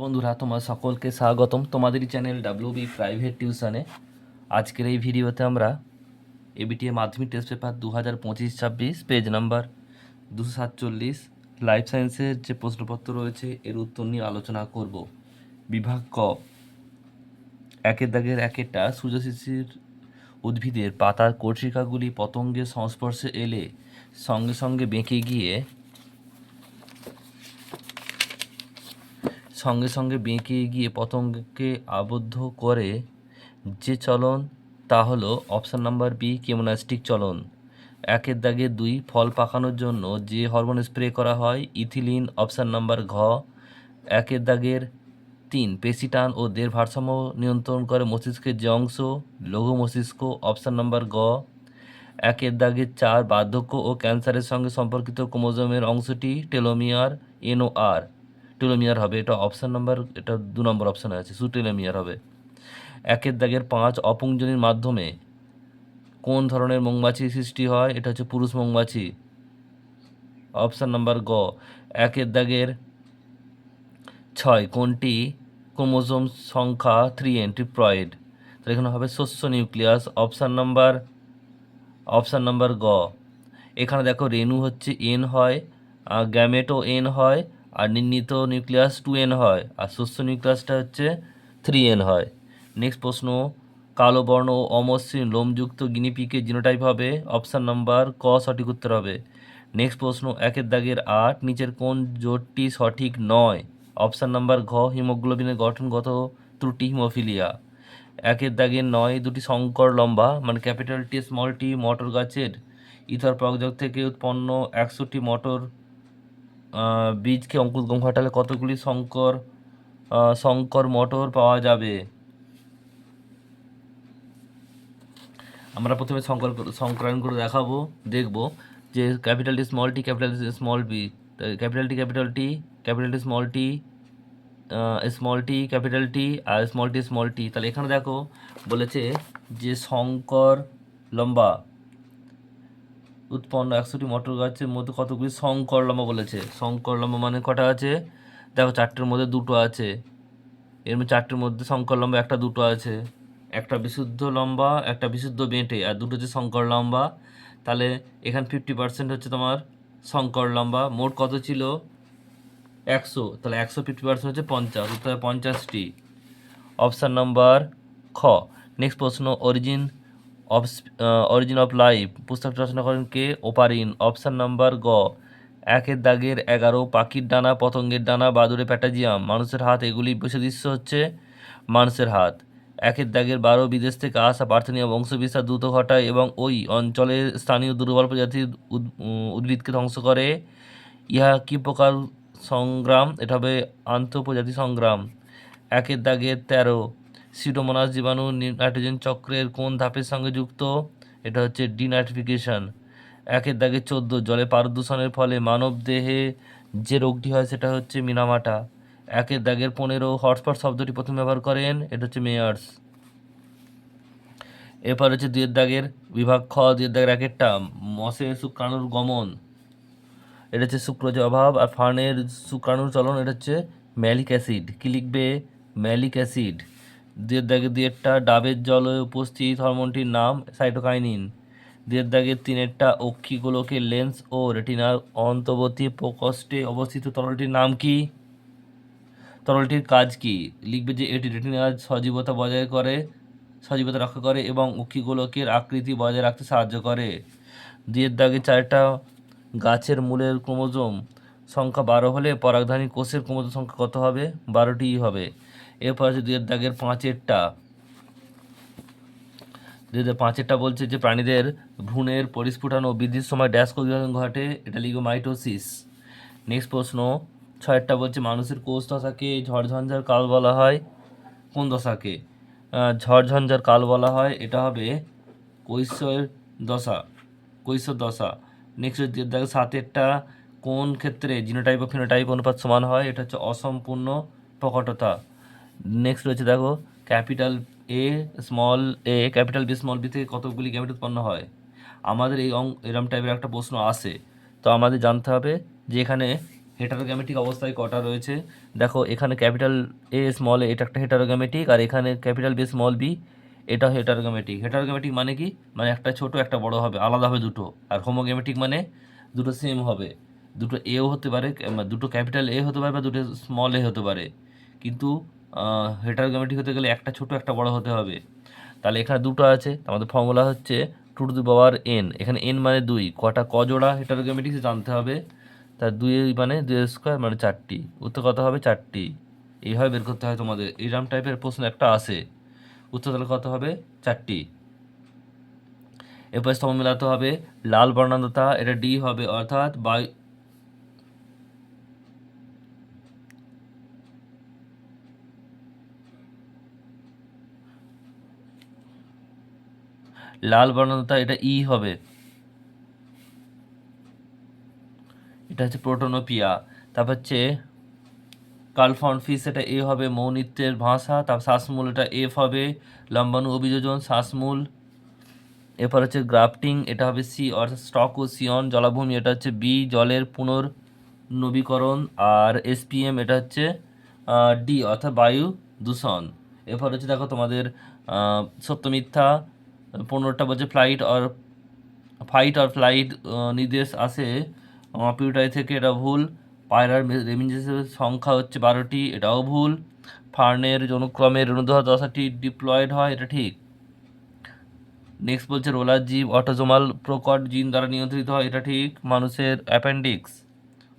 বন্ধুরা, তোমার সকলকে স্বাগতম তোমাদেরই চ্যানেল ডাব্লিউবি প্রাইভেট টিউশনে। আজকের এই ভিডিওতে আমরা এবিটিএ মাধ্যমিক test paper 2025-26 page number 247 life সায়েন্সের যে প্রশ্নপত্র রয়েছে এর উত্তর নিয়ে আলোচনা করব। বিভাগ ক, একের দাগের একেরটা সূর্যশিশির উদ্ভিদের পাতার কর্ষিকাগুলি পতঙ্গের সংস্পর্শে এলে সঙ্গে সঙ্গে বেঁকে গিয়ে পতঙ্গকে আবদ্ধ করে যে চলন তা হলো অপশান নাম্বার বি, কেমোনাস্টিক চলন। একের দাগে 2, ফল পাকানোর জন্য যে হরমোন স্প্রে করা হয় ইথিলিন, অপশান নাম্বার ঘ। একের দাগের 3, পেশি টান ও দেহের ভারসাম্য নিয়ন্ত্রণ করে মস্তিষ্কের যে অংশ লঘু মস্তিষ্ক, অপশান নাম্বার গ। একের দাগের 4, বার্ধক্য ও ক্যান্সারের সঙ্গে সম্পর্কিত ক্রোমোজোমের অংশটি টেলোমিয়ার, NOR টেলোমিয়ার হবে, এটা অপশান নাম্বার, এটা 2 নম্বর অপশানে আছে, সুটেলোমিয়ার হবে। একের দাগের 5, অপুংজনির মাধ্যমে কোন ধরনের মৌমাছি সৃষ্টি হয়, এটা হচ্ছে পুরুষ মৌমাছি, অপশান নাম্বার গ। একের দাগের 6, কোনটি ক্রোমোজোম সংখ্যা 3N ট্রিপ্লয়েড, তাহলে এখানে হবে শস্য নিউক্লিয়াস, অপশান নাম্বার গ। এখানে দেখো রেণু হচ্ছে N হয়, গ্যামেটও N হয়, আর নির্ণীত নিউক্লিয়াস 2N হয়, আর শস্য নিউক্লিয়াসটা হচ্ছে 3N হয়। নেক্সট প্রশ্ন, কালো বর্ণ ও অমসৃণ লোমযুক্ত গিনিপিকের জিনোটাইপ হবে, অপশান নাম্বার ক সঠিক উত্তর হবে। নেক্সট প্রশ্ন, একের দাগের 8, নিচের কোন জোটটি সঠিক নয়, অপশান নাম্বার ঘ, হিমোগ্লোবিনের গঠনগত ত্রুটি হিমোফিলিয়া। একের দাগের 9, দুটি সংকর লম্বা মানে ক্যাপিটাল টি স্মল টি মটর গাছের ইথর পরাগজক থেকে উৎপন্ন 100টি মটর বীজকে অঙ্কুরোদ্গম ঘটালে কতগুলি সংকর মটর পাওয়া যাবে। আমরা প্রথমে সংকরায়ন করে দেখাবো, দেখব যে capital T small T, capital T small B, capital T capital T, capital T small T, small T capital T, আর স্মল টি। তাহলে এখানে দেখো বলেছে যে সংকর লম্বা উৎপন্ন 100টি মটর গাছের মধ্যে কতগুলি সংকর লম্বা বলেছে। সংকর লম্বা মানে কটা আছে, দেখো 4টের মধ্যে 2টো আছে, এর মধ্যে 4টের মধ্যে সংকর লম্বা 1টা 2টো আছে, একটা বিশুদ্ধ লম্বা, একটা বিশুদ্ধ বেঁটে, আর 2টো হচ্ছে সংকর লম্বা। তাহলে এখানে 50% হচ্ছে তোমার সংকর লম্বা। মোট কত ছিল 100, তাহলে 100 50% হচ্ছে 50, তাহলে 50টি, অপশান নাম্বার খ। নেক্সট প্রশ্ন, অরিজিন অফ লাইফ পুস্তকটি রচনা করেন কে, ওপারিন, অপশান নাম্বার গ। একের দাগের 11, পাখির ডানা, পতঙ্গের ডানা, বাদুড়ে প্যাটাজিয়াম, মানুষের হাত, এগুলি দৃশ্য হচ্ছে মানুষের হাত। একের দাগের 12, বিদেশ থেকে আসা পার্থেনীয় বংশবিস্তার দ্রুত ঘটায় এবং ওই অঞ্চলের স্থানীয় দুর্বল প্রজাতির উদ্ভিদকে ধ্বংস করে, ইহা কি প্রকার সংগ্রাম, এটা হবে আন্তঃপ্রজাতি সংগ্রাম। একের দাগের 13, সিউডোমোনাস জীবাণু নাইট্রোজেন চক্রের কোন ধাপের সঙ্গে যুক্ত, এটা হচ্ছে ডিনাইট্রিফিকেশন। একের দাগের 14, জলে পারদ দূষণের ফলে মানব দেহে যে রোগটি হয় সেটা হচ্ছে মিনামাটা। একের দাগের 15, হটস্পট শব্দটি প্রথম ব্যবহার করেন, এটা হচ্ছে মেয়ার্স। এরপর হচ্ছে 2 দাগের বিভাগ খ, 2 দাগের 1টা, মশার শুক্রাণুর গমন, এটা হচ্ছে সুক্রোজের অভাব, আর ফার্নের শুক্রাণুর চলন, এটা হচ্ছে ম্যালিক অ্যাসিড। কি লিখবে, ম্যালিক অ্যাসিড। 2 দাগের 2টা, ডাবের জলে উপস্থিত হরমোনটির নাম সাইটোকাইনিন। 2 দাগের 3টা, অক্ষিগোলকের লেন্স ও রেটিনার অন্তর্বর্তী প্রকোষ্ঠে অবস্থিত তরলটির নাম কি, তরলটির কাজ কি, লিখবে যে এটি রেটিনার সজীবতা রক্ষা করে এবং অক্ষিগোলকের আকৃতি বজায় রাখতে সাহায্য করে। 2 দাগের 4টা, গাছের মূলের ক্রোমোজোম সংখ্যা 12 হলে পরাগধানী কোষের ক্রোমোজোম সংখ্যা কত হবে, 12টিই হবে। এরপর আছে 2 দাগের 5এরটা, 2 দাগের 5এরটা বলছে যে প্রাণীদের ভ্রূণের পরিস্ফুটন ও বৃদ্ধির সময় ড্যাশ বিভাজন ঘটে, এটা লিখবে মাইটোসিস। নেক্সট প্রশ্ন, 6এরটা বলছে মানুষের কোষ দশাকে ঝড়ঝঞ্ঝার কাল বলা হয়, কোন দশাকে ঝড়ঝঞ্ঝার কাল বলা হয়, এটা হবে কৈশোর দশা। নেক্সট 2 দাগের 7এরটা, কোন ক্ষেত্রে জিনোটাইপ ও ফিনোটাইপ অনুপাত সমান হয়, এটা হচ্ছে অসম্পূর্ণ প্রকটতা। নেক্সট রয়েছে দেখো, capital A small A, capital B small B থেকে কতগুলি গ্যামেট উৎপন্ন হয়। আমাদের এরম টাইপের একটা প্রশ্ন আসে, তো আমাদের জানতে হবে যে এখানে হেটারোগ্যামেটিক অবস্থায় কটা রয়েছে দেখো, এখানে ক্যাপিটাল এ স্মল এ এটা একটা হেটারোগ্যামেটিক, আর এখানে ক্যাপিটাল বি স্মল বি এটা হেটারোগ্যামেটিক। হেটারোগ্যামেটিক মানে কি, মানে একটা ছোট একটা বড় হবে, আলাদা হবে দুটো। আর হোমোগ্যামেটিক মানে দুটো সেম হবে, দুটো এও হতে পারে, দুটো ক্যাপিটাল এ হতে পারে বা দুটো স্মল এ হতে পারে, কিন্তু হেটারোগ্যামেটিক হতে গেলে একটা ছোট একটা বড় হতে হবে। তাহলে এখানে দুটো আছে, আমাদের ফর্মুলা হচ্ছে 2n। এখানে n মানে 2, কটা জোড়া হেটারোগ্যামেটিক জানতে হবে। তার 2 মানে 2 স্কোয়ার মানে 4টি, উত্তর কত হবে 4টি। এইভাবে বের করতে হয় তোমাদের, এইরকম টাইপের প্রশ্ন একটা আসে। উত্তর তাহলে কত হবে 4টি। এরপর স্তম্ভ মেলাতে হবে, লাল বর্ণান্ধতা এটা ডি হবে, অর্থাৎ বায়ু লাল বর্ণান্ধতা এটা ই হবে, এটা হচ্ছে প্রোটোনোপিয়া। তারপর হচ্ছে কালফাউন্ড ফিস এটা এ হবে, মৌনিত্যের ভাষা। তারপর শ্বাসমূল এটা এফ হবে, লম্বাণু অভিযোজন শ্বাসমূল। এরপর হচ্ছে গ্রাফটিং এটা হবে সি, অর্থাৎ স্টক ও সিয়ন। জলাভূমি এটা হচ্ছে বি, জলের পুনর্নবীকরণ। আর এসপিএম এটা হচ্ছে ডি, অর্থাৎ বায়ু দূষণ। এরপর হচ্ছে দেখো তোমাদের সত্য মিথ্যা 15টা বলছে ফাইট আর ফ্লাইট নির্দেশ আসে পিউটাই থেকে, এটা ভুল। পায়রার রেমিজেন্সের সংখ্যা হচ্ছে 12টি, এটাও ভুল। ফার্নের অনুক্রমে রেণুদশাটি ডিপ্লয়েড হয়, এটা ঠিক। নেক্সট বলছে রোলার জীব অটোজোমাল প্রকট জিন দ্বারা নিয়ন্ত্রিত হয়, এটা ঠিক। মানুষের অ্যাপেন্ডিক্স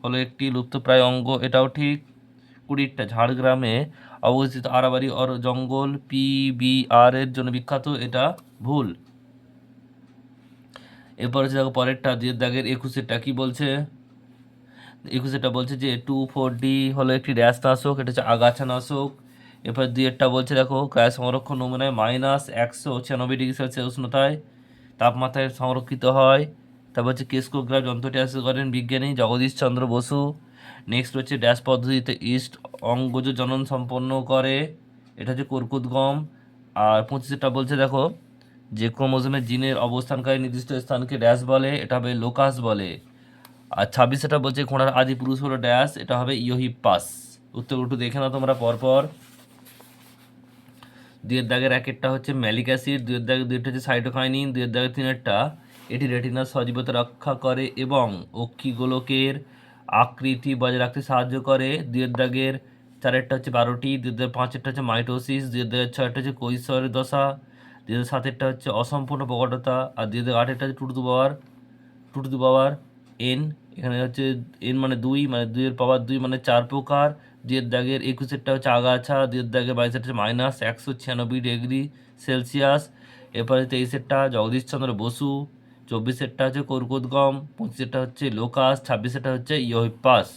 হলো একটি লুপ্তপ্রায় অঙ্গ, এটাও ঠিক। 20টা ঝাড়গ্রামে অবস্থিত আরাবাড়ি জঙ্গল PBR এর জন্য বিখ্যাত, এটা ভুল। এরপর হচ্ছে দেখো পরেরটা, দুয়ের দাগের 21এরটা কি বলছে, 21এরটা বলছে যে 2,4-D হলো একটি ড্যাশ নাশক, এটা হচ্ছে আগাছা নাশক। এরপর 2-এরটা বলছে দেখো ক্রায় সংরক্ষণ নমুনায় -196 ডিগ্রি সেলসিয়াস উষ্ণতায় তাপমাত্রায় সংরক্ষিত হয়। তারপর হচ্ছে কেসকোগ্রাফ যন্ত্রটি আবিষ্কার করেন বিজ্ঞানী জগদীশ চন্দ্র বসু। নেক্সট হচ্ছে ড্যাশ পদ্ধতিতে ইস্ট অঙ্গজ জনন সম্পন্ন করে, এটা হচ্ছে কর্কুদগম। আর 25টা বলছে দেখো যে ক্রোমোজোমের জিনের অবস্থানকারী নির্দিষ্ট স্থানকে ড্যাশ বলে, এটা হবে লোকাস বলে। আর 26টা বলছে ঘোড়ার আদি পুরুষ হলো ড্যাশ, এটা হবে ইয়োহিপাস। উত্তর একটু দেখে নাও তোমরা পরপর। 2-এর দাগের 1-এরটা হচ্ছে ম্যালিক অ্যাসিড, 2-এর দাগের 2-টা হচ্ছে সাইটোকাইনিন, 2-এর দাগের 3-এরটা এটি রেটিনার সজীবতা রক্ষা করে এবং অক্ষিগোলকের আকৃতি বজায় রাখতে সাহায্য করে। 2-এর দাগের 4-এরটা হচ্ছে 12টি, 2-এর দাগের 5-এরটা হচ্ছে মাইটোসিস, 2-এর দাগের 6-এরটা হচ্ছে কৈশোরের দশা, 2-এর 7-এরটা হচ্ছে অসম্পূর্ণ প্রকটতা, আর 2-এর দাগের 8-এরটা হচ্ছে two to the power n. এখানে হচ্ছে এন মানে 2, মানে 2-এর পাওয়ার 2 মানে 4 প্রকার। 2-এর দাগের 21-এরটা হচ্ছে আগাছা, 2-এর দাগের 22-এরটা হচ্ছে -196 ডিগ্রি সেলসিয়াস। এরপরে 23-এরটা জগদীশচন্দ্র বসু, 24-এরটা হচ্ছে কর্কোদগম, 25-এরটা হচ্ছে লোকাস, 26-এরটা হচ্ছে ইয়োহিপাস।